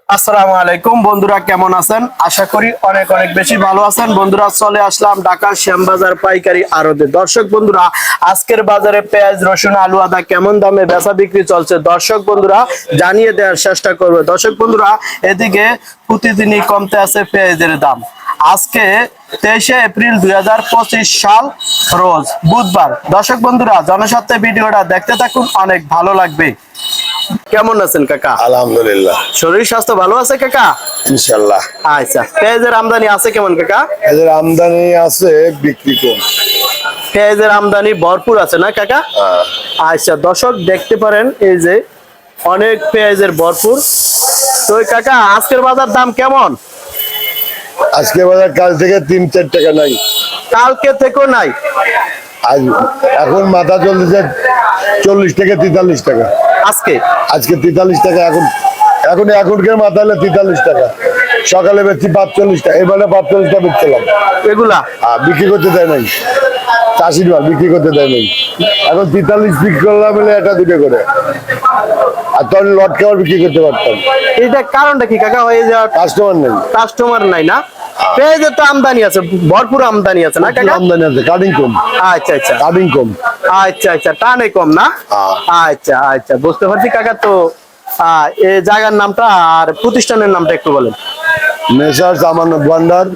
আসসালামু আলাইকুম বন্ধুরা, কেমন আছেন? আশা করি অনেক অনেক বেশি ভালো আছেন। বন্ধুরা, চলে আসলাম ঢাকা শ্যামবাজার পাইকারি আড়তে। দর্শক বন্ধুরা, আজকের বাজারে পেঁয়াজ, রসুন, আলু, আদা কেমন দামে বেচা বিক্রি চলছে দর্শক বন্ধুরা জানিয়ে দেওয়ার চেষ্টা করবে। দর্শক বন্ধুরা, এদিকে প্রতিদিনই কমতে আছে পেঁয়াজের দাম। আজকে 23শে এপ্রিল 2025 সাল, রোজ বুধবার। দর্শক বন্ধুরা, জনস্বার্থে ভিডিওটা দেখতে থাকুন, অনেক ভালো লাগবে। কেমন আছেন কাকা? আলহামদুলিল্লাহ, শরীর স্বাস্থ্য ভালো আছে কাকা? ইনশাল্লাহ। আচ্ছা, পেঁয়াজের আমদানি আছে কেমন কাকা? এদের আমদানি আছে, বিক্রি কম। পেঁয়াজের আমদানি ভরপুর আছে না কাকা? আচ্ছা দর্শক, দেখতে পারেন এই যে অনেক পেঁয়াজের ভরপুর। তো কাকা, আজকের বাজার দাম কেমন? আজকে বাজার কাল থেকে 3-4 টাকা নাই, কালকে থেকেও নাই? আজ এখন মাথা চলতেছে 40 থেকে 43 টাকা। আজকে আজকে 43 টাকা। এখনকার মাথা হলে 43 টাকা। সকালে বেচছি 45 টাকা, এবারে 45 টাকা বেচছিলাম। এগুলা বিক্রি করতে দেয় নাই, চাষির মাল বিক্রি করতে দেয় নাই। এখন 43 বিক্রি করলাম বলে এটা দুটো করে, আর তখন লট খাবার বিক্রি করতে পারতাম। এটা কারণটা কি কাকা? হয়ে যাওয়ার কাস্টমার নেই, কাস্টমার নাই না? পেঁয়াজের তো আমদানি আছে, ভরপুর আমদানি আছে না কাকা? আমদানি আছে, কাটিং কম। আচ্ছা আচ্ছা কাটিং কম। আচ্ছা আচ্ছা, টানে কম না? আচ্ছা আচ্ছা, বুঝতে পারছি কাকা। তো এই জায়গার নামটা আর প্রতিষ্ঠানের নামটা একটু বলেন। মেসার্স আমানত ভান্ডার।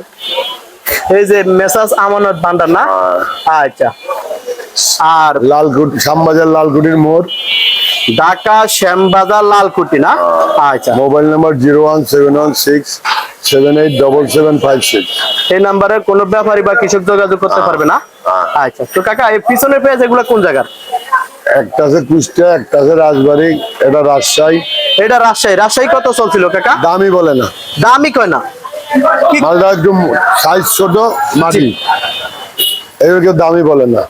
এই যে মেসার্স আমানত ভান্ডার না? আচ্ছা। আর লালকুটি, শ্যামবাজার লালকুটির মোড়, ঢাকা শ্যামবাজার লালকুটি না? আচ্ছা। Mobile number 01716787756। এই নাম্বারে কোনো ব্যাপারী বা কৃষক যোগাযোগ করতে পারবে না? আচ্ছা। তো কাকা, এই পিছনের পেঁয়াজ এগুলো কোন জায়গার? একটা আছে কুষ্টিয়া, একটা আছে রাজবাড়ী, এটা রাজশাহী। এটা রাজশাহী। রাজশাহী কত চলছিল কাকা? দামই বলে না, দামই কয় না? কি মালটা একটু সাইজ ছোট, মাটি, এগুলো কেউ দামই বলে না।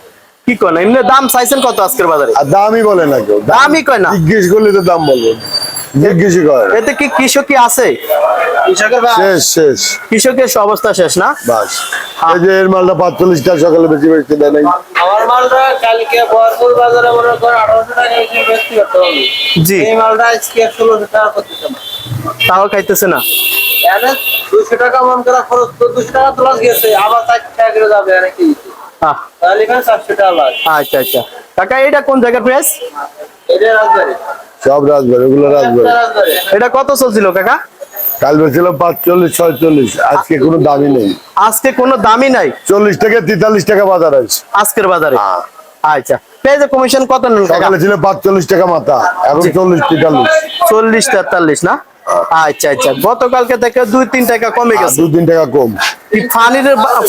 কি কয় না? এমনি দাম চাইছেন কত আজকের বাজারে? আর দামই বলে না কেউ, দামই কয় না? জিজ্ঞেস করলে তো দাম বলবো, জিজ্ঞেসই করে। এতে কি কৃষকই আছে? শেষ শেষ, কৃষকের অবস্থা শেষ না? বাস। এই যে এর মালটা 45 টাকা, সকালে বেশি বেশি দেয় নাই। আমার মালটা কালকে বহরপুর বাজারে মনে করেন 1800 টাকা বেশি বিক্রি করতে হবে। জি। এই মালটা আজকে 1600 টাকা করতেছে না। তাও খাইতেছে না? এনে 200 টাকা মন করা খরচ, তো 200 টাকা তো লস গেছে, আবার 4 টাকা করে যাবে আর কি। তাহলে এখানে 400 টাকা লস। আচ্ছা আচ্ছা কাকা, এটা কোন জায়গার প্রেস? এটা রাজবাড়ি। সব রাজবাড়ী, ওগুলো রাজবাড়ী। রাজবাড়ি। এটা কত চলছিল কাকা? কাল বেছিলাম 45-46, আজকে কোনো দামই নেই। আজকে কোনো দামই নাই? 40 থেকে 43 টাকা বাজার আছে আজকের বাজারে? আচ্ছা। পেঁয়াজের কমিশন কত নেন কাকা? সকালে ছিল 45 টাকা মাথা, এখন 40-43। 40-43 না? আচ্ছা আচ্ছা, গতকালকে থেকে 2-3 টাকা কমে গেছে। 2-3 টাকা কম। কি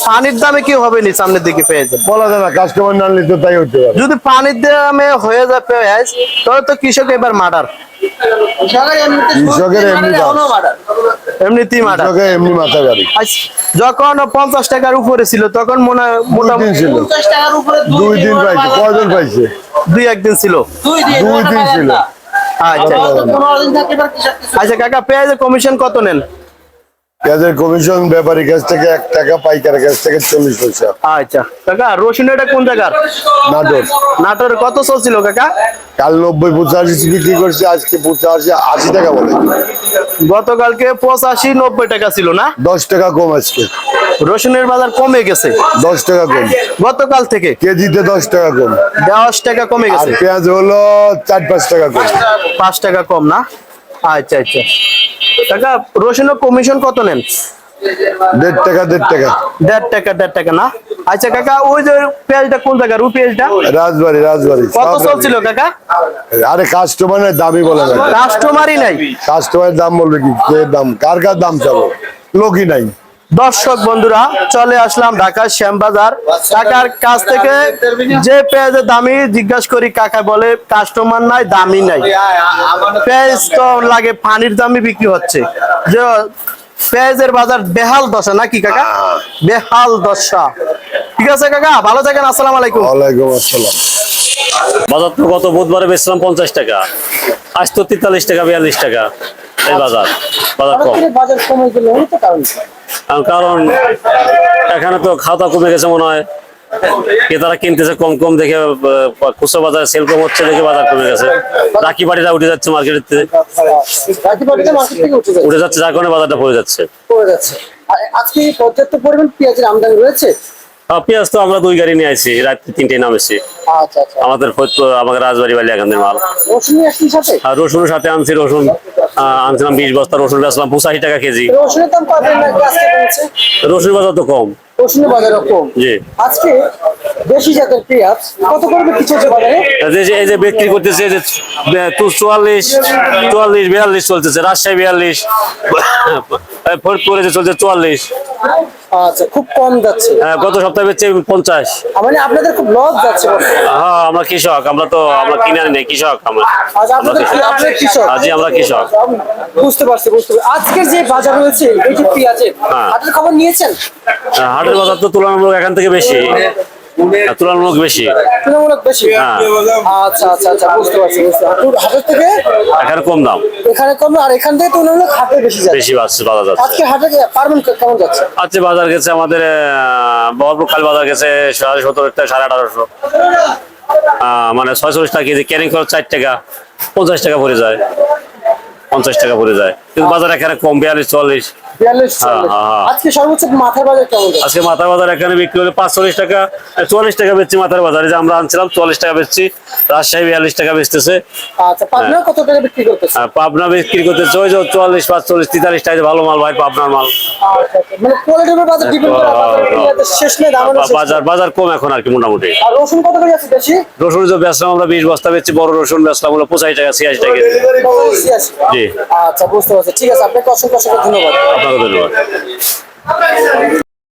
পানির দামে কি হবে নি সামনের দিকে পেঁয়াজ? বলা যায় না, কাস্টমার না নিলে তো তাই হতে পারে। যদি পানির দামে হয়ে যায় পেঁয়াজ, তাহলে তো কৃষক এবার মার্ডার। কৃষকের এমনি দাম, এমনিতেই মার্ডার। কৃষকের এমনি মাথা গাড়ি। যখন 50 টাকার উপরে ছিল তখন মনে হয় মোটামুটি ছিল 50 টাকার উপরে 2 দিন পাইছে, কয়জন পাইছে? 2-1 দিন ছিল। 2 দিন 2 দিন ছিল। আচ্ছা 15 দিন থাকলে এবার কৃষক কিছু। আচ্ছা কাকা, পেঁয়াজের কমিশন কত নেন? পেঁয়াজের কমিশন ব্যাপারীর কাছ থেকে 1 টাকা, পাইকারের কাছ থেকে 40 পয়সা। আচ্ছা কাকা, রসুন এটা কোন জায়গার? নাটোর। নাটোর কত চলছিল কাকা? কাল 90-85 বিক্রি করছে, আজকে 85-80 টাকা বলে। গতকালকে 85-90 টাকা ছিল না? 10 টাকা কম আজকে। রসুনের বাজার কমে গেছে 10 টাকা কম, গতকাল থেকে। কেজিতে 10 টাকা কম। 10 টাকা কমে আর গেছে। পেঁয়াজ হলো 4-5 টাকা কম। 5 টাকা কম না? আচ্ছা আচ্ছা কাকা, রসুনের কমিশন কত নেন? 1.5 টাকা, 1.5 টাকা। 1.5 টাকা না? আচ্ছা কাকা, ওই যে পেঁয়াজটা কোন জায়গার? ওই পেঁয়াজটা রাজবাড়ী, রাজবাড়ী। কত চলছিল কাকা? আরে কাস্টমার দামই বলে না, কাস্টমারই নাই। কাস্টমার দাম বলবে কি? কে দাম, কার কার দাম চাবো, লোকই নাই। দর্শক বন্ধুরা, চলে আসলাম ঢাকা শ্যামবাজার। কাকার কাছ থেকে যে পেঁয়াজের দামি জিজ্ঞাসা করি, কাকা বলে কাস্টমার নাই, দামই নাই। পেঁয়াজ তো লাগে পানির দামে বিক্রি হচ্ছে। যে পেঁয়াজের বাজার বেহাল দশা নাকি কাকা? বেহাল দশা। ঠিক আছে কাকা, ভালো থাকেন। আসসালামু আলাইকুম। ওয়ালাইকুম আসসালাম। বাজার তো গত বুধবারে বেচছিলাম 50 টাকা, আজ তো 43 টাকা 42 টাকা। এই বাজার কম। বাজার কমে গেল, এই তো কারণ। কারণ এখানে তো খাওয়া কমে গেছে মনে হয়, ক্রেতারা কিনতেছে কম কম দেখে খুচরা বাজারে সেল কম হচ্ছে দেখে বাজার কমে গেছে। রাখি পাটিটা উঠে যাচ্ছে মার্কেটের থেকে, রাখি পাটিটা মার্কেট থেকে উঠে যাচ্ছে। উঠে যাচ্ছে যার কারণে বাজারটা পড়ে যাচ্ছে। পড়ে যাচ্ছে। আর আজকে পর্যাপ্ত পরিমাণ পেঁয়াজের আমদানি রয়েছে। পেঁয়াজ তো আমরা 2 গাড়ি নিয়ে আসি, রাত 3টায় নামেছি। আচ্ছা আচ্ছা। আমাদের ফরিদপুর আমাদের রাজবাড়ি বালি এখানের মাল। রসুন নিয়ে আসছেন সাথে? আর রসুনের সাথে আনছি রসুন, আনছিলাম 20 বস্তা রসুন, বেচলাম 85 টাকা কেজি। রসুনের দাম কত নাকি আজকে কমেছে? রসুনের বাজার তো কম। রসুনের বাজার কম। জি। আজকে দেশি জাতের পেঁয়াজ কত করে বিক্রি চলছে বাজারে? এই যে বিক্রি করতেছে, এই যে 44 42 চলতেছে, রাজশাহী 42, ফরিদপুরে যে চলছে 44। আচ্ছা, খুব কম যাচ্ছে। গত সপ্তাহে বেচছে 50। মানে আপনাদের খুব লস যাচ্ছে বর্তমানে। হ্যাঁ, আমরা কৃষক, আমরা কিনে আনি নাই, কৃষক আমরা। আচ্ছা, আপনাদের আপনাদের কৃষক। জি, আমরা কৃষক। বুঝতে পারছি। আজকের যে বাজার রয়েছে এই যে পেঁয়াজের, হ্যাঁ। হাটের খবর নিয়েছেন? হাটের বাজার তো তুলনামূলক এখান থেকে বেশি, তুলনামূলক বেশি। তুলনামূলক বেশি। হ্যাঁ। আচ্ছা আচ্ছা আচ্ছা, বুঝতে পারছি। হাটের থেকে এখানে কম দাম, এখানে কম, আর এখান থেকে তুলনামূলক হাটে বেশি যাচ্ছে। বেশি বাজার যাচ্ছে। আজকে হাটে পারবেন কেমন যাচ্ছে? আজকে বাজার গেছে আমাদের বহরপুর খালি বাজার গেছে 17.5 থেকে 1850। মানে 46 টাকা কেজি, ক্যারিং খরচ 4 টাকা, 50 টাকা পড়ে যায়, 50 টাকা পড়ে যায়। কিন্তু বাজার এখানে কম, 42 44। 42 হ্যাঁ, হ্যাঁ। আজকে সর্বোচ্চ মাথার বাজার কেমন যাচ্ছে? আজকে মাথার বাজার এখানে বিক্রি হলে 45 টাকা, 44 টাকা বেচছি মাথার বাজারে। যে আমরা আনছিলাম 44 টাকা বেচছি, রাজশাহী 42 টাকা বেচতেছে। আচ্ছা, পাবনা কত টাকা বিক্রি করতেছে? আর পাবনা বিক্রি করতেছে ওই যে 44 45 43 টাকা, ভালো মাল ভাই, পাবনার মাল। আচ্ছা, আচ্ছা। মানে কোয়ালিটির উপর বাজার ডিপেন্ড করে, বাজার পেঁয়াজের শেষ নেই, দামের শেষ নেই। বাজার কম এখন আর কি মোটামুটি। আর রসুন কত করে যাচ্ছে বেশি? রসুন যে বেচলাম আমরা 20 বস্তা বেচছি, বড় রসুন বেচলাম হলো 85 টাকা 86 টাকা কেজি। 86। জি। আচ্ছা, বুঝতে পারছি। ঠিক আছে, আপনাকে অসংখ্য অসংখ্য ধন্যবাদ। আপনাকে ধন্যবাদ।